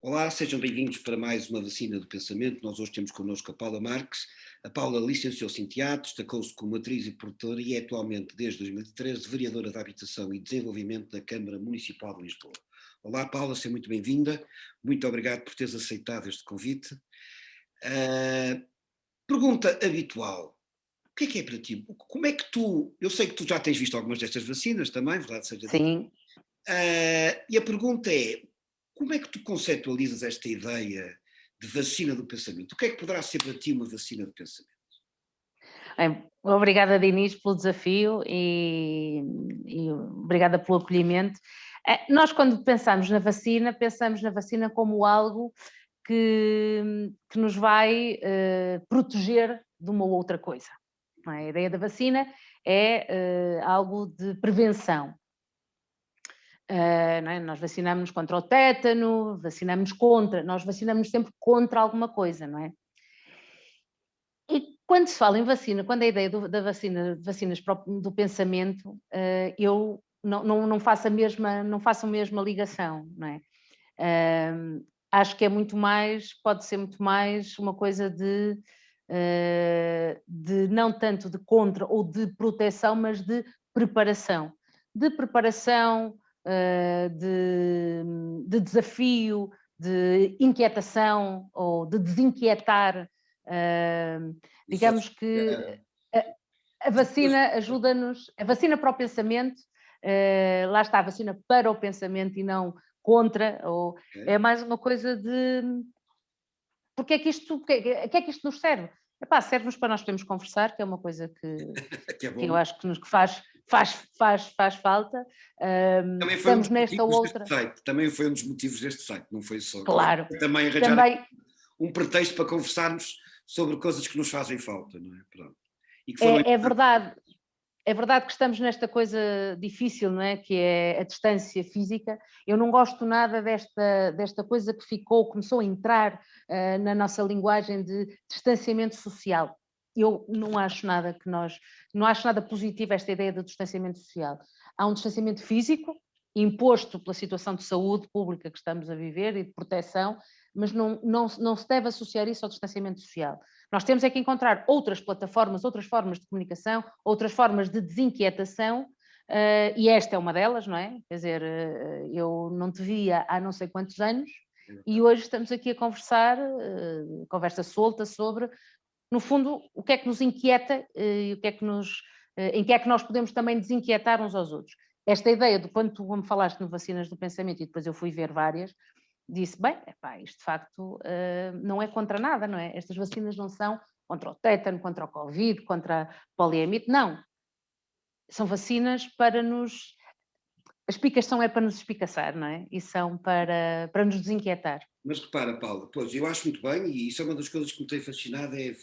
Olá, sejam bem-vindos para mais uma Vacina do Pensamento. Nós hoje temos connosco a Paula Marques. A Paula licenciou-se em teatro, destacou-se como atriz e produtora e é atualmente, desde 2013, vereadora de Habitação e Desenvolvimento da Câmara Municipal de Lisboa. Olá, Paula, seja muito bem-vinda. Muito obrigado por teres aceitado este convite. Ah, Pergunta habitual. O que é para ti? Como é que tu... Eu sei que tu já tens visto algumas destas vacinas também, verdade seja dita. Sim. E a pergunta é: como é que tu conceptualizas esta ideia de vacina do pensamento? O que é que poderá ser para ti uma vacina do pensamento? Obrigada, Dinis, pelo desafio e obrigada pelo acolhimento. Nós, quando pensamos na vacina como algo que nos vai proteger de uma outra coisa. Não é? A ideia da vacina é algo de prevenção. Não é? Nós vacinamos contra o tétano, nós vacinamos sempre contra alguma coisa, não é? E quando se fala em vacina, quando a ideia da vacina, de vacinas do pensamento, eu não faço a mesma ligação, não é? Acho que é muito mais, pode ser muito mais uma coisa de não tanto de contra ou de proteção, mas de preparação. De preparação, de desafio, de inquietação ou de desinquietar. Isso Digamos que a, a vacina ajuda-nos, a vacina para o pensamento, lá está, a vacina para o pensamento e não contra, ou é mais uma coisa de porque é que isto, que é que isto nos serve? Epá, serve-nos para nós podermos conversar, que é uma coisa que é que eu bom. acho que faz falta. Também foi um Estamos dos nesta motivos deste outra, site. Também foi um dos motivos deste site. Não foi só. claro. Também arranjar Também um pretexto para conversarmos sobre coisas que nos fazem falta, não é? Pronto. E que foram é importantes. verdade. É verdade que estamos nesta coisa difícil, não é? Que é a distância física. Eu não gosto nada desta coisa que começou a entrar na nossa linguagem de distanciamento social. Eu não acho nada positivo esta ideia do distanciamento social. Há um distanciamento físico, imposto pela situação de saúde pública que estamos a viver e de proteção, mas não se deve associar isso ao distanciamento social. Nós temos é que encontrar outras plataformas, outras formas de comunicação, outras formas de desinquietação, e esta é uma delas, não é? Quer dizer, eu não te via há não sei quantos anos e hoje estamos aqui a conversar, conversa solta sobre, no fundo, o que é que nos inquieta e o que é que em que é que nós podemos também desinquietar uns aos outros. Esta ideia de quando tu me falaste no Vacinas do Pensamento e depois eu fui ver várias, disse, bem, epá, isto de facto não é contra nada, não é? Estas vacinas não são contra o tétano, contra o Covid, contra a poliomielite, não. São vacinas para nos... A explicação é para nos espicaçar, não é? E são para nos desinquietar. Mas repara, Paula, pois eu acho muito bem, e isso é uma das coisas que me tem fascinado, é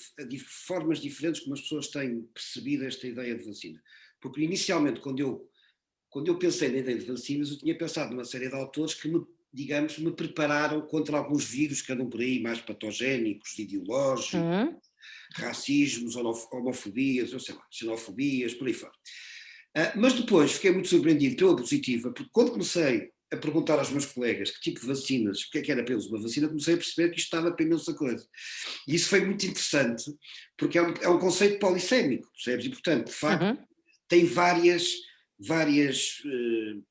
formas diferentes como as pessoas têm percebido esta ideia de vacina. Porque inicialmente, quando eu pensei na ideia de vacinas, eu tinha pensado numa série de autores que digamos, me prepararam contra alguns vírus que andam por aí, mais patogénicos, ideológicos, Hum? racismos, homofobias, ou sei lá, xenofobias, por aí fora. Mas depois fiquei muito surpreendido pela positiva, porque quando comecei a perguntar aos meus colegas que tipo de vacinas, o que era para eles uma vacina, comecei a perceber que isto estava para imensa coisa. E isso foi muito interessante, porque é um conceito polissémico, percebes? E, portanto, de facto, Uhum. tem várias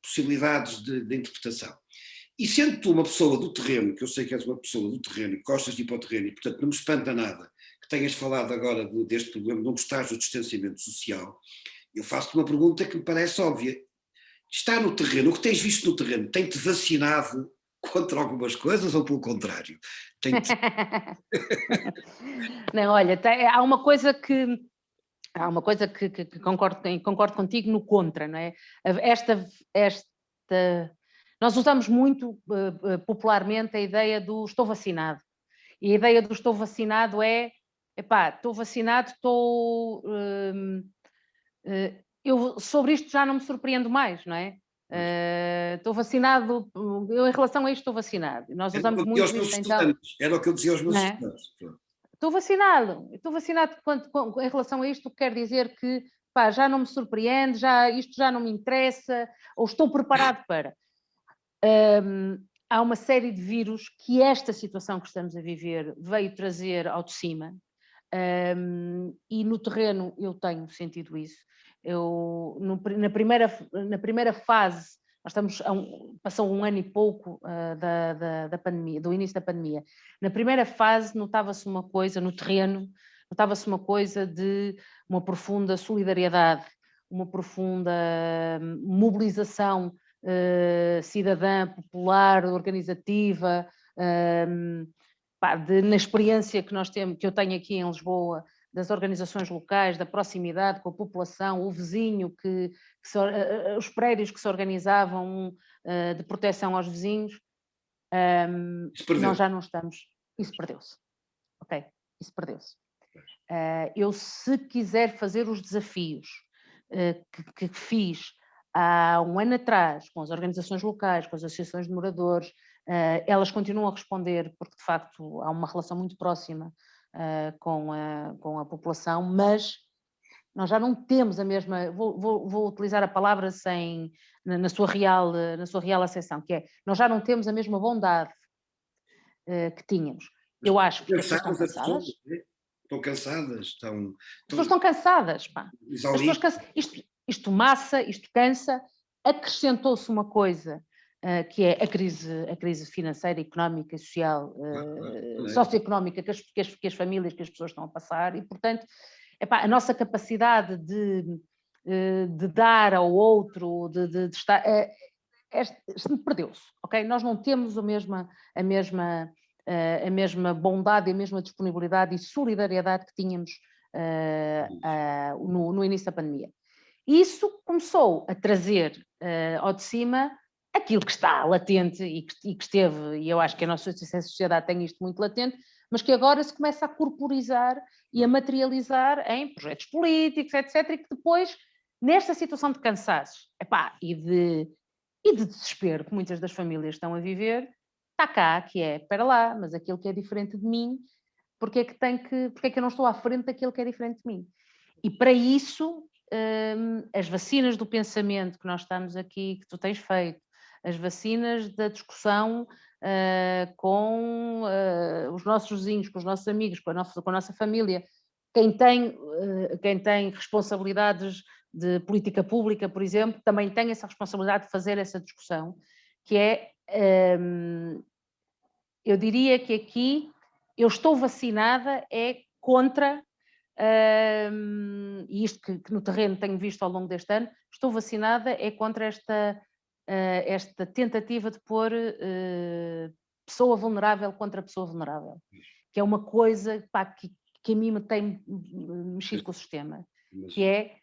possibilidades de interpretação. E sendo tu uma pessoa do terreno, que eu sei que és uma pessoa do terreno, que gostas de ir para o terreno, e portanto não me espanta nada que tenhas falado agora deste problema, não gostares do distanciamento social, eu faço-te uma pergunta que me parece óbvia. Está no terreno, o que tens visto no terreno, tem-te vacinado contra algumas coisas ou pelo contrário? Tem-te... Não, olha, há uma coisa que concordo contigo no contra, não é? Esta, nós usamos muito popularmente a ideia do estou vacinado. E a ideia do estou vacinado é, epá, estou vacinado, eu sobre isto já não me surpreendo mais, não é? Estou vacinado, eu em relação a isto estou vacinado. Nós Era o que usamos eu dizia aos muito meus isto então, estudantes, era o que eu dizia aos meus não é? estudantes. Pronto. Estou vacinado em relação a isto, quer dizer que pá, já não me surpreende, isto já não me interessa, ou estou preparado para. há uma série de vírus que esta situação que estamos a viver veio trazer ao de cima, e no terreno eu tenho sentido isso. Na primeira fase, nós estamos passou um ano e pouco da pandemia, do início da pandemia. Na primeira fase notava-se uma coisa no terreno, notava-se uma coisa de uma profunda solidariedade, uma profunda mobilização cidadã, popular, organizativa, na experiência que nós temos, que eu tenho aqui em Lisboa, das organizações locais, da proximidade com a população, o vizinho, os prédios que se organizavam de proteção aos vizinhos, nós já não estamos. Isso perdeu-se. Ok, isso perdeu-se. Eu, se quiser fazer os desafios que fiz há um ano atrás, com as organizações locais, com as associações de moradores, elas continuam a responder, porque de facto há uma relação muito próxima com a população, mas nós já não temos a mesma, vou utilizar a palavra na sua real acessão, que é, nós já não temos a mesma bondade que tínhamos. Eu acho que as pessoas estão cansadas. Estão cansadas, as pessoas estão cansadas, pá. As pessoas isto massa, isto cansa. Acrescentou-se uma coisa que é a crise financeira, económica e social, socioeconómica que as famílias, que as pessoas estão a passar, e portanto, a nossa capacidade de dar ao outro, de estar, perdeu-se, ok? Nós não temos a mesma bondade, a mesma disponibilidade e solidariedade que tínhamos no início da pandemia. Isso começou a trazer ao de cima aquilo que está latente e que esteve, e eu acho que a nossa sociedade tem isto muito latente, mas que agora se começa a corporizar e a materializar em projetos políticos, etc., e que depois, nesta situação de cansaço e de desespero que muitas das famílias estão a viver, está cá, que é, espera lá, mas aquilo que é diferente de mim, porque é que eu não estou à frente daquilo que é diferente de mim? E para isso, as vacinas do pensamento que nós estamos aqui, que tu tens feito, as vacinas da discussão com os nossos vizinhos, com os nossos amigos, com a nossa família, quem tem responsabilidades de política pública, por exemplo, também tem essa responsabilidade de fazer essa discussão, que é, eu diria que aqui eu estou vacinada contra, e isto que no terreno tenho visto ao longo deste ano, estou vacinada contra esta tentativa de pôr pessoa vulnerável contra pessoa vulnerável, que é uma coisa que a mim me tem mexido com o sistema, que é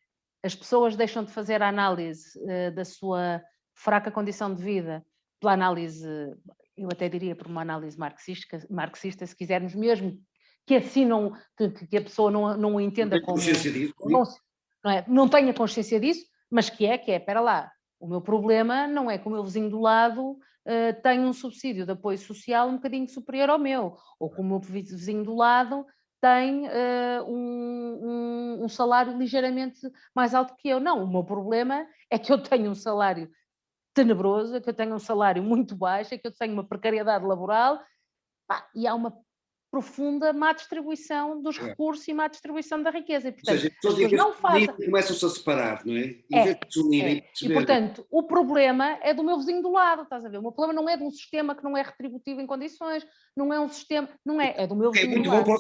as pessoas deixam de fazer a análise da sua fraca condição de vida pela análise, eu até diria por uma análise marxista, se quisermos, mesmo que assim que a pessoa não o entenda como... Consciência disso, não tenha consciência disso, mas espera lá, o meu problema não é que o meu vizinho do lado tem um subsídio de apoio social um bocadinho superior ao meu, ou que o meu vizinho do lado tem um salário ligeiramente mais alto que eu. Não, o meu problema é que eu tenho um salário tenebroso, é que eu tenho um salário muito baixo, é que eu tenho uma precariedade laboral, e há uma profunda má distribuição dos recursos e má distribuição da riqueza. E, portanto, ou seja, as pessoas não fazem... começam-se a separar, não é? Em vez de se unirem, e, portanto, o problema é do meu vizinho do lado, estás a ver? O meu problema não é de um sistema que não é retributivo em condições, não é um sistema, é do meu vizinho do lado. É muito bom para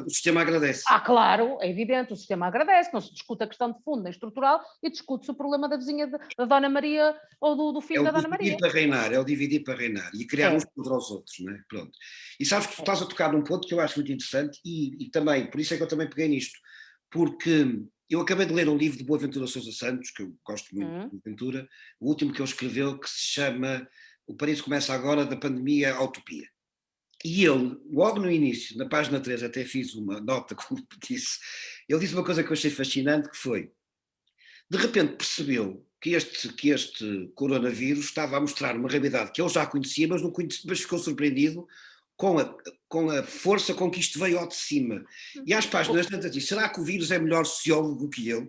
o sistema agradece. Claro, é evidente, o sistema agradece, não se discute a questão de fundo nem estrutural e discute-se o problema da vizinha da Dona Maria ou do filho da Dona Maria. É o dividir para reinar e criar uns contra os outros, não é? Pronto. E sabes que tu estás a tocar num ponto que eu acho muito interessante e também, por isso é que eu também peguei nisto, porque eu acabei de ler um livro de Boaventura Sousa Santos, que eu gosto muito de Boaventura, o último que ele escreveu, que se chama O Paris Começa Agora, da Pandemia à Utopia. E ele, logo no início, na página 3, até fiz uma nota, como disse, ele disse uma coisa que eu achei fascinante, que foi, de repente percebeu que este coronavírus estava a mostrar uma realidade que ele já conhecia, mas ficou surpreendido com a força com que isto veio ao de cima. E às páginas tantas diz, será que o vírus é melhor sociólogo do que eu?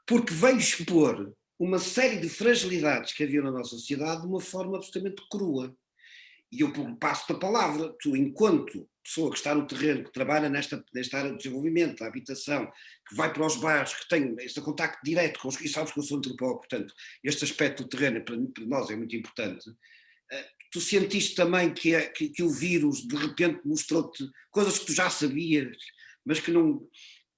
Porque veio expor uma série de fragilidades que havia na nossa sociedade de uma forma absolutamente crua. E eu passo-te a palavra, tu, enquanto pessoa que está no terreno, que trabalha nesta área de desenvolvimento, da habitação, que vai para os bairros, que tem este contacto direto com os, e sabes que eu sou antropólogo, portanto, este aspecto do terreno para nós é muito importante. Tu sentiste também que o vírus de repente mostrou-te coisas que tu já sabias, mas que não.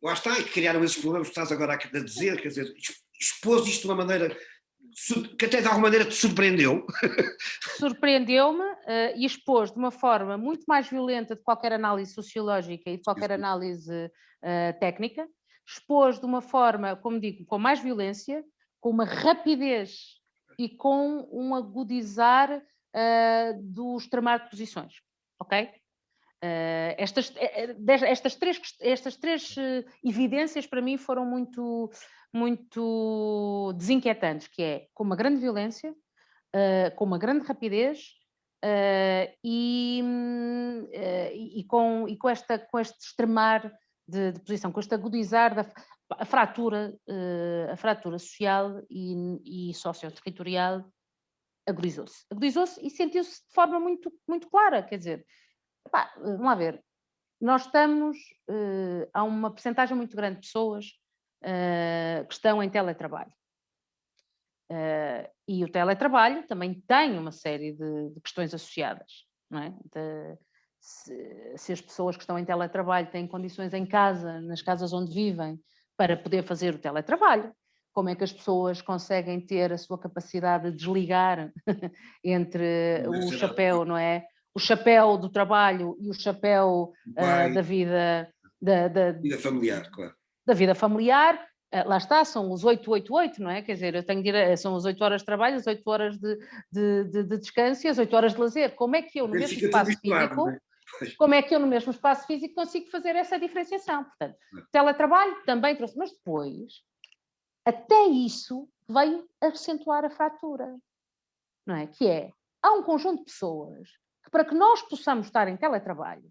Lá está, e que criaram esses problemas que estás agora a dizer, quer dizer, expôs isto de uma maneira que até de alguma maneira te surpreendeu. Surpreendeu-me e expôs de uma forma muito mais violenta de qualquer análise sociológica e de qualquer análise técnica, expôs de uma forma, como digo, com mais violência, com uma rapidez e com um agudizar do extremar de posições, ok? Estas três evidências para mim foram muito desinquietantes, que é com uma grande violência, com uma grande rapidez e com este extremar de posição, com este agudizar a fratura social e socio-territorial agudizou-se. Agudizou-se e sentiu-se de forma muito, muito clara, quer dizer, vamos lá ver, nós estamos, há uma percentagem muito grande de pessoas que estão em teletrabalho. E o teletrabalho também tem uma série de questões associadas, não é? Se as pessoas que estão em teletrabalho têm condições em casa, nas casas onde vivem, para poder fazer o teletrabalho, como é que as pessoas conseguem ter a sua capacidade de desligar entre o chapéu, não é? O chapéu do trabalho e o chapéu da vida... vida familiar, claro. Da vida familiar, lá está, são os 8-8-8, não é? Quer dizer, eu tenho são as 8 horas de trabalho, as 8 horas de descanso e as 8 horas de lazer. Como é que eu, no mesmo espaço físico, como é que eu, no mesmo espaço físico, consigo fazer essa diferenciação? Portanto, teletrabalho também trouxe, mas depois, até isso veio acentuar a fratura, não é? Que é, há um conjunto de pessoas que, para que nós possamos estar em teletrabalho,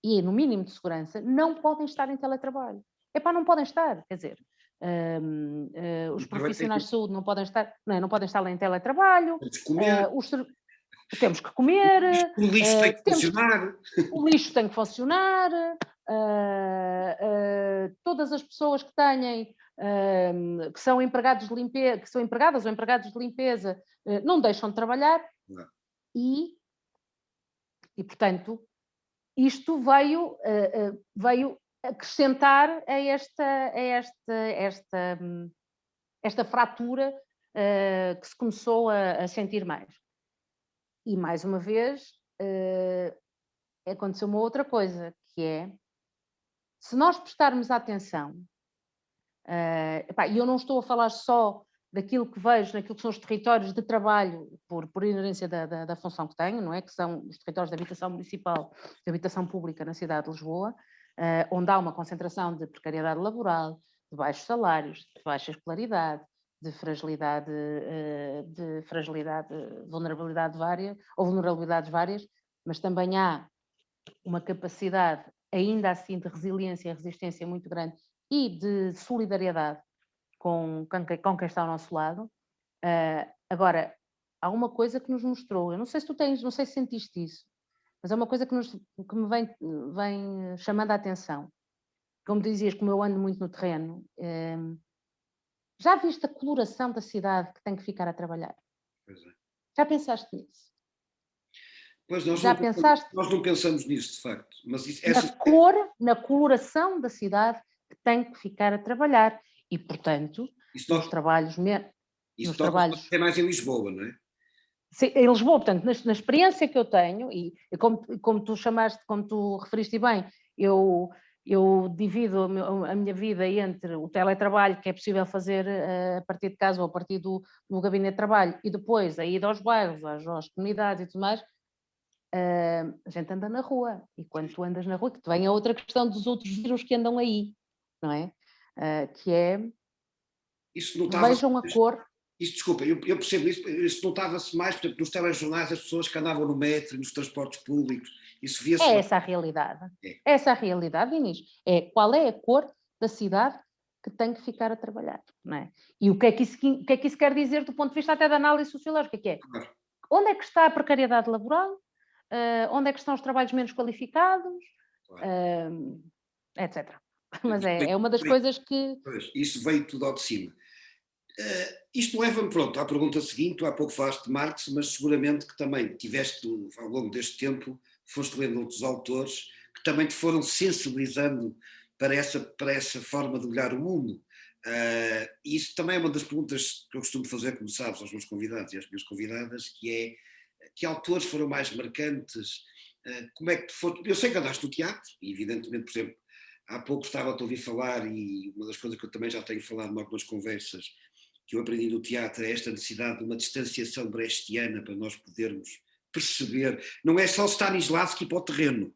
e no mínimo de segurança, não podem estar em teletrabalho. Não podem estar, quer dizer, os profissionais de saúde não podem estar, não podem estar lá em teletrabalho, temos que comer, o lixo tem que funcionar. O lixo tem que funcionar, todas as pessoas que têm, que são empregados de limpeza, que são empregadas ou empregados de limpeza, não deixam de trabalhar e portanto, isto veio acrescentar a esta fratura que se começou a sentir mais. E, mais uma vez, aconteceu uma outra coisa, que é, se nós prestarmos atenção, e eu não estou a falar só daquilo que vejo, naquilo que são os territórios de trabalho, por inerência da função que tenho, não é? Que são os territórios de habitação municipal, de habitação pública na cidade de Lisboa, onde há uma concentração de precariedade laboral, de baixos salários, de baixa escolaridade, de fragilidade, vulnerabilidade vária, ou vulnerabilidades várias, mas também há uma capacidade, ainda assim, de resiliência e resistência muito grande e de solidariedade com quem está ao nosso lado. Agora, há uma coisa que nos mostrou, eu não sei se não sei se sentiste isso, mas é uma coisa que me vem chamando a atenção. Como dizias, como eu ando muito no terreno, já viste a coloração da cidade que tem que ficar a trabalhar? Pois é. Já pensaste nisso? Pois nós não pensamos nisso, de facto. Mas na coloração da cidade que tem que ficar a trabalhar. E, portanto, nos trabalhos... Isso torna-se até mais em Lisboa, não é? Sim, em Lisboa, portanto, na experiência que eu tenho, e como tu referiste bem, eu divido a minha vida entre o teletrabalho, que é possível fazer a partir de casa ou a partir do gabinete de trabalho, e depois a ida aos bairros, às comunidades e tudo mais. A gente anda na rua, e quando tu andas na rua, que vem a outra questão dos outros vírus que andam aí, não é? Que é, vejam a cor... Desculpa, eu percebo isso, isso notava-se mais, portanto, nos telejornais, as pessoas que andavam no metro, nos transportes públicos, isso via-se... essa a realidade. Essa a realidade, Inês. Qual é a cor da cidade que tem que ficar a trabalhar, não é? E o que é que isso quer dizer do ponto de vista até da análise sociológica, que é, onde é que está a precariedade laboral, onde é que estão os trabalhos menos qualificados, etc. Mas é uma das coisas que... Isso veio tudo ao de cima. Isto leva-me, pronto, à pergunta seguinte. Tu há pouco falaste de Marx, mas seguramente que também tiveste, ao longo deste tempo, foste lendo outros autores que também te foram sensibilizando para essa forma de olhar o mundo. E isso também é uma das perguntas que eu costumo fazer, como sabes, aos meus convidados e às minhas convidadas, que é: que autores foram mais marcantes? Como é que tu foste? Eu sei que andaste no teatro, e evidentemente, por exemplo, há pouco estava a te ouvir falar, e uma das coisas que eu também já tenho falado em algumas conversas que eu aprendi no teatro é esta necessidade de uma distanciação brechtiana para nós podermos perceber. Não é só Stanislavski para o terreno,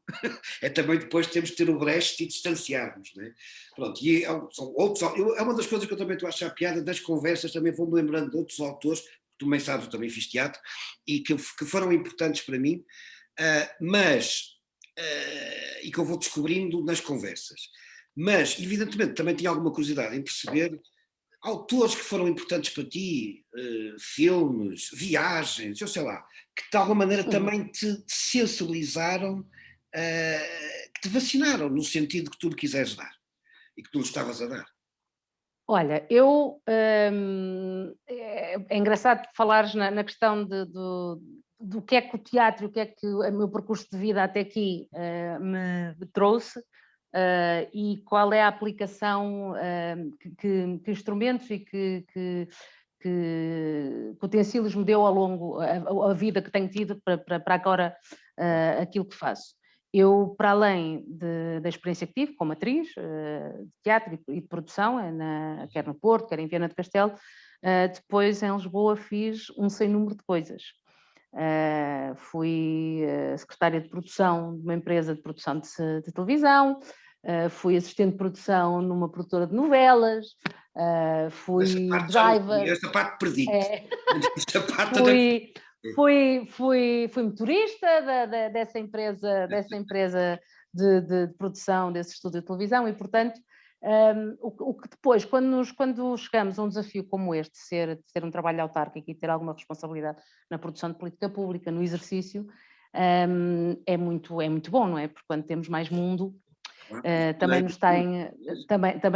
é também depois temos de ter o Brecht e distanciarmos. Não é? Pronto, e são outros, é uma das coisas que eu também estou a achar piada das conversas, também vou-me lembrando de outros autores, que tu também sabes, eu também fiz teatro, e que foram importantes para mim, e que eu vou descobrindo nas conversas. Mas, evidentemente, também tinha alguma curiosidade em perceber autores que foram importantes para ti, filmes, viagens, eu sei lá, que de alguma maneira também te sensibilizaram, que te vacinaram no sentido que tu lhe quiseres dar e que tu lhe estavas a dar. Olha, é engraçado falares na questão do que é que o teatro, o que é que o meu percurso de vida até aqui me trouxe, e qual é a aplicação, que instrumentos e que utensílios me deu ao longo a vida que tenho tido para agora aquilo que faço. Eu, para além da experiência que tive como atriz de teatro e de produção, quer no Porto, quer em Viana do Castelo, depois em Lisboa fiz um sem número de coisas. Fui secretária de produção de uma empresa de produção de televisão, fui assistente de produção numa produtora de novelas, fui driver. Esta parte perdi-te. Fui motorista dessa empresa de produção desse estúdio de televisão e, portanto, o que depois, quando chegamos a um desafio como este, de ser um trabalho autárquico e ter alguma responsabilidade na produção de política pública, no exercício, é muito bom, não é? Porque quando temos mais mundo, também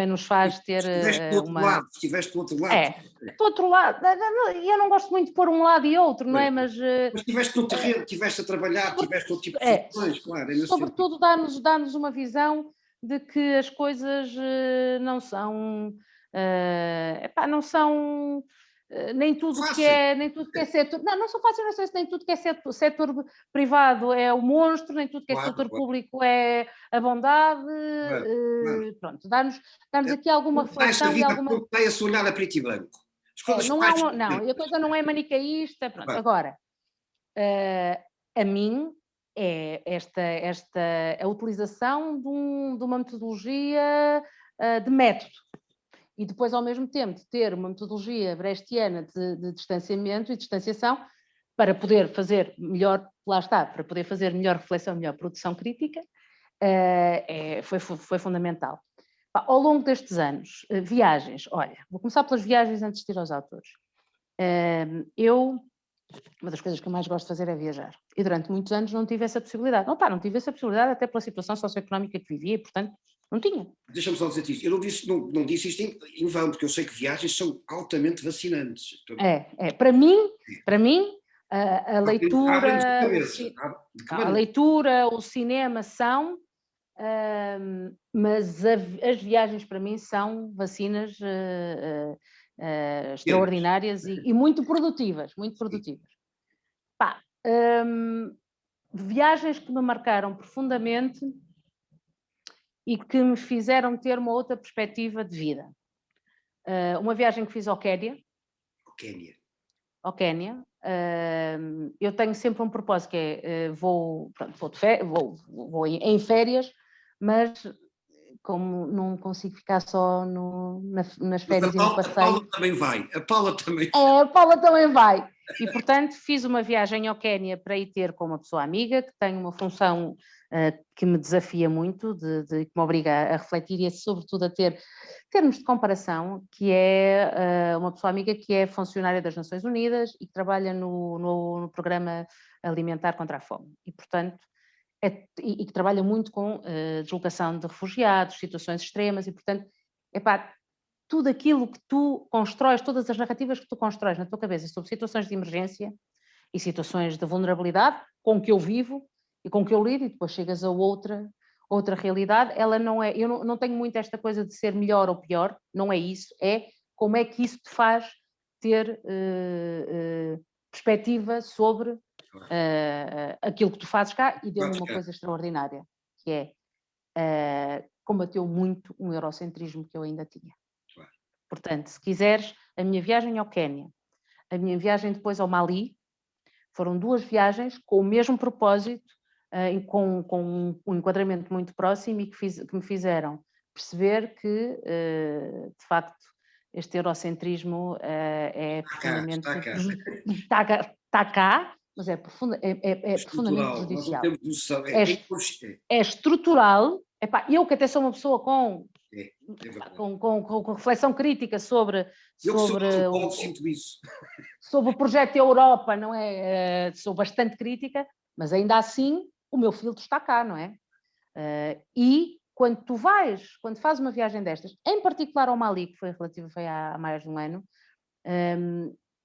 nos faz ter Estiveste do outro lado. Do outro lado, eu não gosto muito de pôr um lado e outro, não é? Mas estiveste no terreno, estiveste a trabalhar, tiveste outro tipo de funções, claro. Sobretudo dá-nos uma visão de que as coisas não são nem tudo que é setor, não são fáceis, não sei se nem tudo que é setor privado é o monstro, nem tudo que é setor público é a bondade. Pronto, dá-nos aqui alguma reflexão e alguma... Não tem esse olhar a preto e branco. Não, a coisa não é manicaísta. Pronto. Agora, a mim é a utilização de uma metodologia de método. E depois, ao mesmo tempo, ter uma metodologia brechtiana de distanciamento e distanciação para poder fazer melhor, lá está, para poder fazer melhor reflexão, melhor produção crítica, foi fundamental. Ao longo destes anos, viagens, olha, vou começar pelas viagens antes de ir aos autores. Uma das coisas que eu mais gosto de fazer é viajar. E durante muitos anos não tive essa possibilidade. Não tive essa possibilidade até pela situação socioeconómica que vivia, e, portanto, não tinha. Deixa-me só dizer isto. Eu não disse isto em vão, porque eu sei que viagens são altamente vacinantes. Para mim, a leitura, o cinema são, mas as viagens para mim são vacinas extraordinárias e muito produtivas, muito produtivas. Viagens que me marcaram profundamente e que me fizeram ter uma outra perspectiva de vida. Uma viagem que fiz ao Quénia. Eu tenho sempre um propósito, que é vou em férias, mas como não consigo ficar só nas férias e no passeio... A Paula também vai. A Paula também vai. E, portanto, fiz uma viagem ao Quénia para ir ter com uma pessoa amiga, que tem uma função que me desafia muito, que me obriga a refletir e, sobretudo, a ter termos de comparação, que é uma pessoa amiga que é funcionária das Nações Unidas e que trabalha no Programa Alimentar contra a Fome. E, portanto, e que trabalha muito com deslocação de refugiados, situações extremas, e, portanto, tudo aquilo que tu constróis, todas as narrativas que tu constróis na tua cabeça sobre situações de emergência e situações de vulnerabilidade com que eu vivo e com que eu lido, e depois chegas a outra realidade, ela não é, eu não tenho muito esta coisa de ser melhor ou pior, não é isso, é como é que isso te faz ter perspectiva sobre aquilo que tu fazes cá, e deu-me uma coisa extraordinária, que é combateu muito um eurocentrismo que eu ainda tinha. Portanto, se quiseres, a minha viagem ao Quénia, a minha viagem depois ao Mali, foram 2 viagens com o mesmo propósito, com um enquadramento muito próximo, e que me fizeram perceber que, de facto, este eurocentrismo é profundamente... Está cá, mas é profundamente prejudicial. É estrutural. Eu que até sou uma pessoa com reflexão crítica sobre sinto isso. Sobre o projeto Europa, não é? Sou bastante crítica, mas ainda assim o meu filtro está cá, não é? E quando fazes uma viagem destas, em particular ao Mali, que foi há mais de um ano,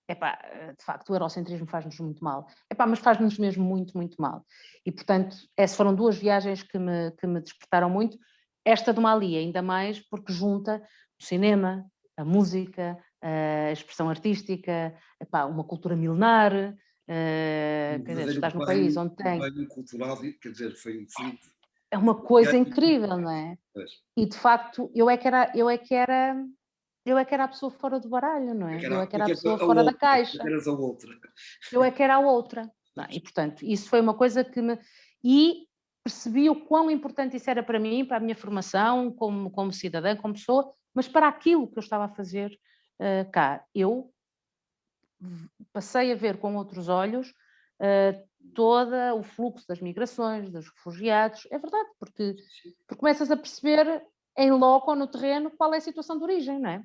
de facto o eurocentrismo faz-nos muito mal. Mas faz-nos mesmo muito, muito mal. E, portanto, essas foram 2 viagens que me despertaram muito. Esta do Mali ainda mais, porque junta o cinema, a música, a expressão artística, uma cultura milenar. Quer dizer, estás num país onde tem... cultural, quer dizer, foi é uma coisa incrível, não é? E, de facto, eu é que era a pessoa fora do baralho, não é? Eu é que era a pessoa fora da caixa. Eu é que era a outra. E, portanto, isso foi uma coisa que me... E percebi o quão importante isso era para mim, para a minha formação como cidadã, como pessoa, mas para aquilo que eu estava a fazer cá. Eu passei a ver com outros olhos todo o fluxo das migrações, dos refugiados. É verdade, porque começas a perceber em loco, no terreno, qual é a situação de origem, não é?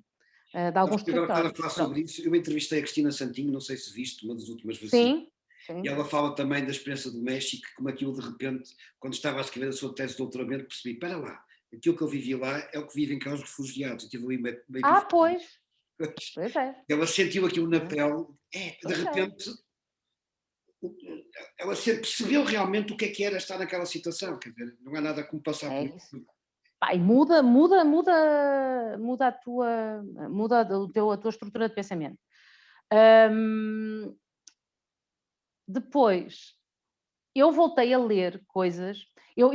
De alguns territórios. Agora, falar sobre isso, eu entrevistei a Cristina Santinho, não sei se viste, uma das últimas vezes. Sim. E ela fala também da experiência do México, como aquilo de repente, quando estava a escrever a sua tese de doutoramento, percebi, espera lá, aquilo que eu vivi lá é o que vivem cá os refugiados. Eu tive ali meio pois. Pois é. Ela sentiu aquilo na pele, de repente, ela percebeu realmente o que era estar naquela situação, quer dizer, não há nada como passar por isso. E muda a tua estrutura de pensamento. Depois, eu voltei a ler coisas, eu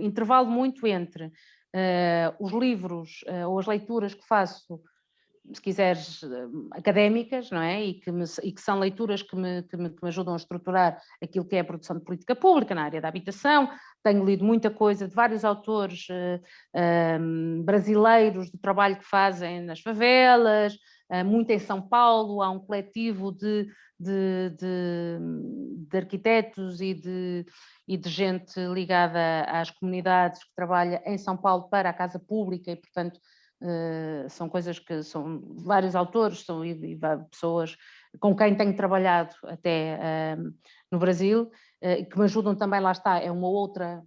intervalo muito entre os livros ou as leituras que faço, se quiseres, académicas, não é? E que são leituras que me ajudam a estruturar aquilo que é a produção de política pública na área da habitação. Tenho lido muita coisa de vários autores brasileiros do trabalho que fazem nas favelas, muito em São Paulo. Há um coletivo de arquitetos e de gente ligada às comunidades que trabalha em São Paulo para a casa pública, e, portanto, são coisas que são vários autores, e pessoas com quem tenho trabalhado até no Brasil, que me ajudam também. Lá está, é uma outra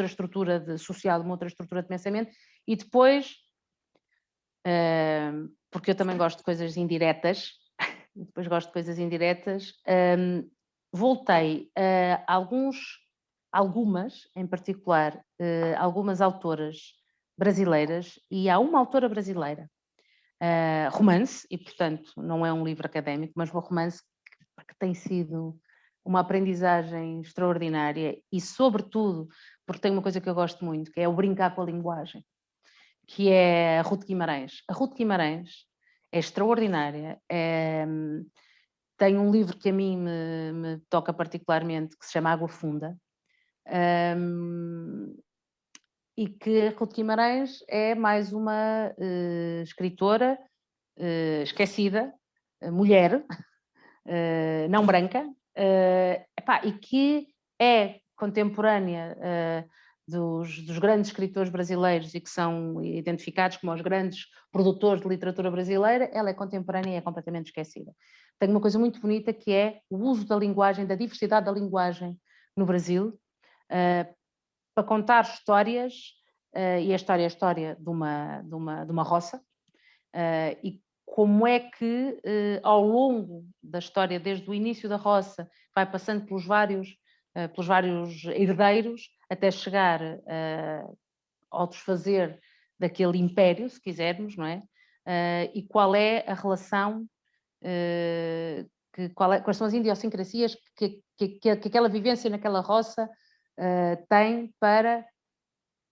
estrutura social, uma outra estrutura de pensamento. E depois, porque eu também gosto de coisas indiretas, voltei a algumas, em particular, algumas autoras brasileiras, e há uma autora brasileira, romance, e, portanto, não é um livro académico, mas um romance que tem sido uma aprendizagem extraordinária, e, sobretudo, porque tem uma coisa que eu gosto muito, que é o brincar com a linguagem, que é a Ruth Guimarães. A Ruth Guimarães é extraordinária. Tem um livro que a mim me toca particularmente, que se chama Água Funda, e que a Ruth Guimarães é mais uma escritora esquecida, mulher, não branca, e que é contemporânea dos grandes escritores brasileiros e que são identificados como os grandes produtores de literatura brasileira, ela é contemporânea e é completamente esquecida. Tem uma coisa muito bonita que é o uso da linguagem, da diversidade da linguagem no Brasil, para contar histórias, e a história é a história de uma roça, e como é que ao longo da história, desde o início da roça, vai passando pelos vários herdeiros, até chegar ao desfazer daquele império, se quisermos, não é? E qual é a relação, quais são as idiosincrasias que aquela vivência naquela roça tem para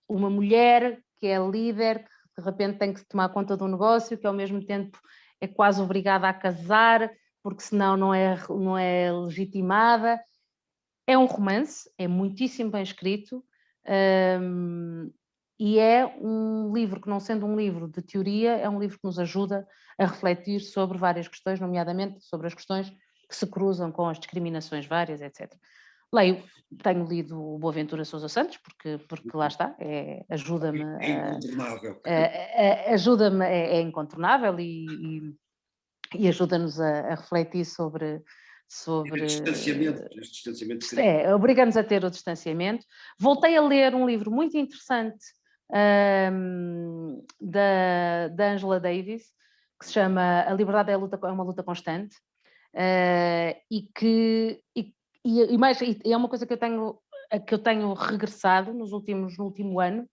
uma mulher que é líder, que de repente tem que tomar conta de um negócio, que ao mesmo tempo é quase obrigada a casar, porque senão não é legitimada. É um romance, é muitíssimo bem escrito, e é um livro que, não sendo um livro de teoria, é um livro que nos ajuda a refletir sobre várias questões, nomeadamente sobre as questões que se cruzam com as discriminações várias, etc. Tenho lido o Boaventura Sousa Santos, porque lá está, ajuda-me. É incontornável. Ajuda-me, é incontornável e ajuda-nos a refletir sobre Este distanciamento obriga-nos a ter o distanciamento. Voltei a ler um livro muito interessante da Angela Davis, que se chama A Liberdade é uma luta constante, e é uma coisa que eu tenho regressado no último ano,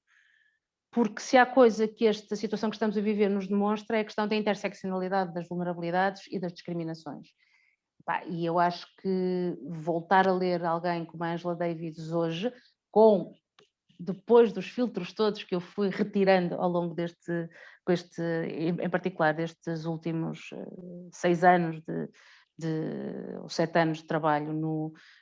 porque se há coisa que esta situação que estamos a viver nos demonstra é a questão da interseccionalidade das vulnerabilidades e das discriminações. E eu acho que voltar a ler alguém como a Angela Davis hoje, depois dos filtros todos que eu fui retirando ao longo em particular destes últimos 6 anos ou 7 anos de trabalho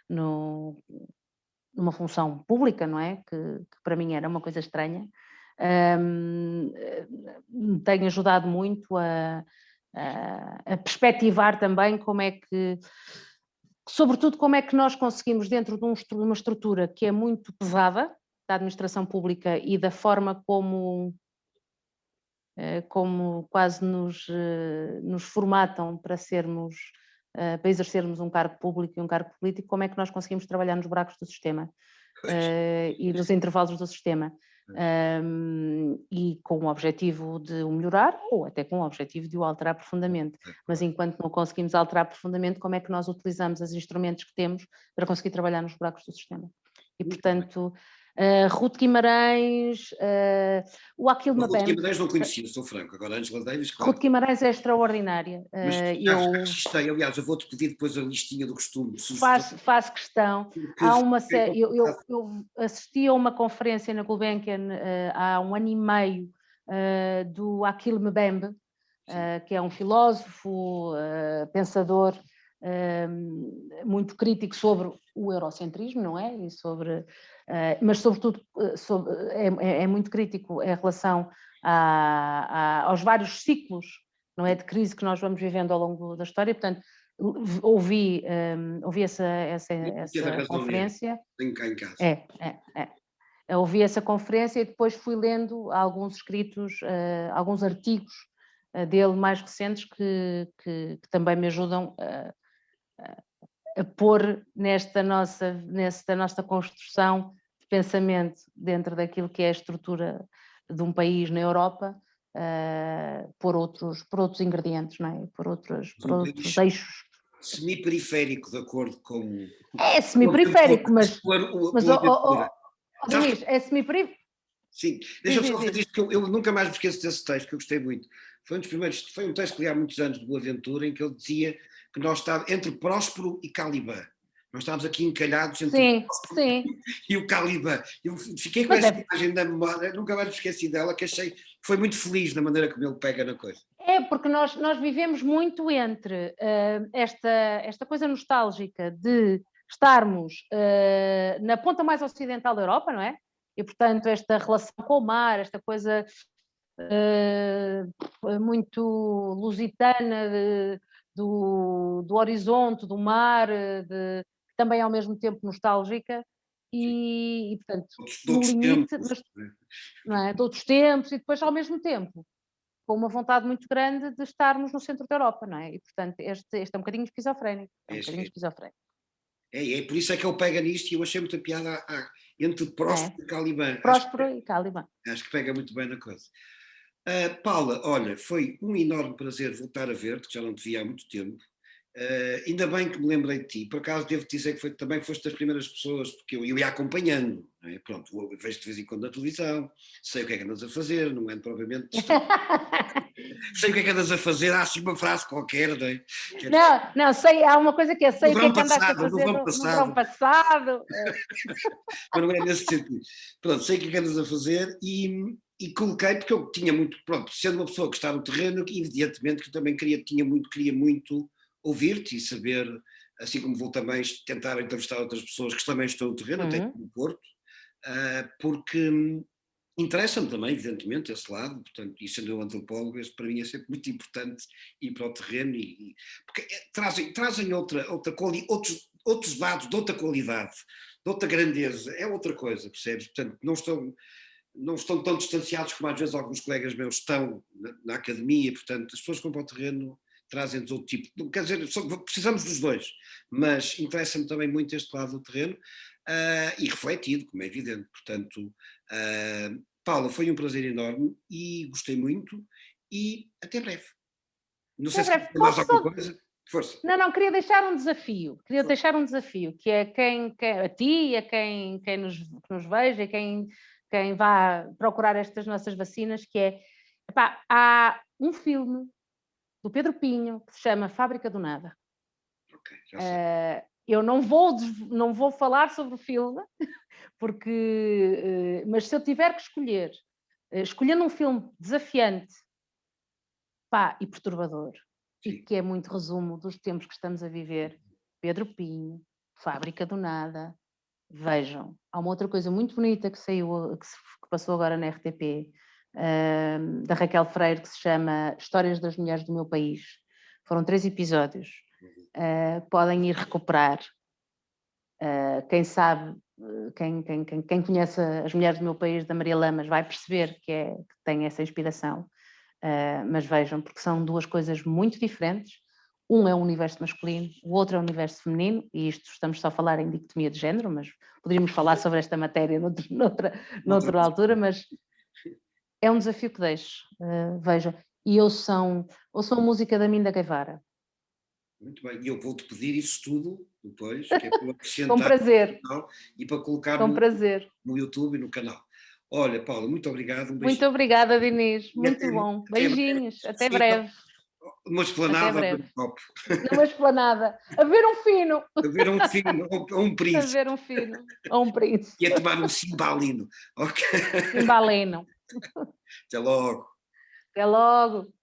numa função pública, não é? Que para mim era uma coisa estranha, tem ajudado muito a perspectivar também sobretudo como é que nós conseguimos, dentro de uma estrutura que é muito pesada, da administração pública e da forma como quase nos formatam para exercermos um cargo público e um cargo político, como é que nós conseguimos trabalhar nos buracos do sistema e nos intervalos do sistema. E com o objetivo de o melhorar ou até com o objetivo de o alterar profundamente. Mas enquanto não conseguimos alterar profundamente, como é que nós utilizamos os instrumentos que temos para conseguir trabalhar nos buracos do sistema? E, portanto, Ruth Guimarães, o Akhil Mbembe... Ruth Guimarães não conhecia, sou franco. Agora, Angela Davis, claro. Ruth Guimarães é extraordinária. Mas já registrei, aliás, eu vou-te pedir depois a listinha do costume. Faço questão. Há uma série, eu assisti a uma conferência na Gulbenkian há 1 ano e meio do Akhil Mbembe, que é um filósofo, pensador, muito crítico sobre o eurocentrismo, não é? Mas sobretudo é muito crítico em relação aos vários ciclos, não é, de crise que nós vamos vivendo ao longo da história. Portanto, ouvi essa conferência. Tenho cá em casa. Ouvi essa conferência e depois fui lendo alguns escritos, alguns artigos dele mais recentes que também me ajudam a pôr nesta nossa construção de pensamento dentro daquilo que é a estrutura de um país na Europa, por outros ingredientes, não é? Por outros eixos. Semi-periférico, de acordo com... É semi-periférico, mas Dinis, é semi-periférico. Sim, deixa-me só dizer isto, que eu nunca mais me esqueço desse texto, que eu gostei muito. Foi um texto que li há muitos anos de Boaventura, em que ele dizia que nós estávamos entre Próspero e Caliban. Nós estávamos aqui encalhados entre o Próspero e o Caliban. Eu fiquei com essa imagem na memória, nunca mais me esqueci dela, que achei que foi muito feliz na maneira como ele pega na coisa. É, porque nós vivemos muito entre esta coisa nostálgica de estarmos na ponta mais ocidental da Europa, não é? E, portanto, esta relação com o mar, esta coisa muito lusitana do horizonte, do mar, também ao mesmo tempo nostálgica, e portanto, no limite, tempos, mas, não é? De outros tempos, e depois ao mesmo tempo, com uma vontade muito grande de estarmos no centro da Europa, não é? E portanto, este é um bocadinho esquizofrénico, É por isso é que ele pega nisto, e eu achei muita piada entre Próspero e Caliban. Próspero e Caliban. Acho que pega muito bem na coisa. Paula, olha, foi um enorme prazer voltar a ver-te, que já não te via há muito tempo. Ainda bem que me lembrei de ti. Por acaso devo dizer que também foste das primeiras pessoas, porque eu ia acompanhando. Não é? Pronto, vejo-te de vez em quando na televisão, sei o que é que andas a fazer, não é propriamente sei o que é que andas a fazer, há assim uma frase qualquer, não é? Não, sei, há uma coisa que é, sei o que é que andaste a fazer no verão passado. Mas não é nesse sentido. Pronto, sei o que é que andas a fazer e coloquei, porque eu tinha muito, pronto, sendo uma pessoa que está no terreno, evidentemente que eu também queria muito ouvir-te e saber, assim como vou também tentar entrevistar outras pessoas que também estão no terreno, até no Porto, porque interessa-me também, evidentemente, esse lado, portanto, e sendo eu antropólogo, isso para mim é sempre muito importante ir para o terreno, porque trazem outros dados de outra qualidade, de outra grandeza, é outra coisa, percebes? Portanto, não estão tão distanciados como às vezes alguns colegas meus estão na academia, portanto, as pessoas que vão para o terreno trazem-nos outro tipo, quer dizer, precisamos dos dois, mas interessa-me também muito este lado do terreno, e refletido, como é evidente, portanto, Paula, foi um prazer enorme e gostei muito, e até breve. Não sei se tem mais alguma coisa. Força. Não, queria deixar um desafio, que é a ti, a quem nos veja, e quem vá procurar estas nossas vacinas, que é, há um filme do Pedro Pinho que se chama Fábrica do Nada. Ok, já sei. Eu não vou falar sobre o filme, mas se eu tiver que escolhendo um filme desafiante, e perturbador, Sim. e que é muito resumo dos tempos que estamos a viver, Pedro Pinho, Fábrica do Nada, vejam. Há uma outra coisa muito bonita que passou agora na RTP, da Raquel Freire, que se chama Histórias das Mulheres do Meu País. Foram 3 episódios. Podem ir recuperar. Quem sabe, quem conhece As Mulheres do Meu País, da Maria Lamas, vai perceber que tem essa inspiração. Mas vejam, porque são 2 coisas muito diferentes. Um é o universo masculino, o outro é o universo feminino, e isto estamos só a falar em dicotomia de género, mas poderíamos falar sobre esta matéria noutra altura, mas é um desafio que deixo. Vejam, e ouçam música da Minda Guevara. Muito bem, e eu vou-te pedir isso tudo depois, que é para acrescentar com prazer. E para colocar no YouTube e no canal. Olha, Paula, muito obrigado. Muito obrigada, Diniz. Muito bom. Beijinhos. Até breve. Uma esplanada no copo. Numa esplanada. A ver um fino. A ver um fino, ou um príncipe. A ver um fino, ou um príncipe. E a tomar um cimbalino. Ok. Cimbalino. Até logo. Até logo.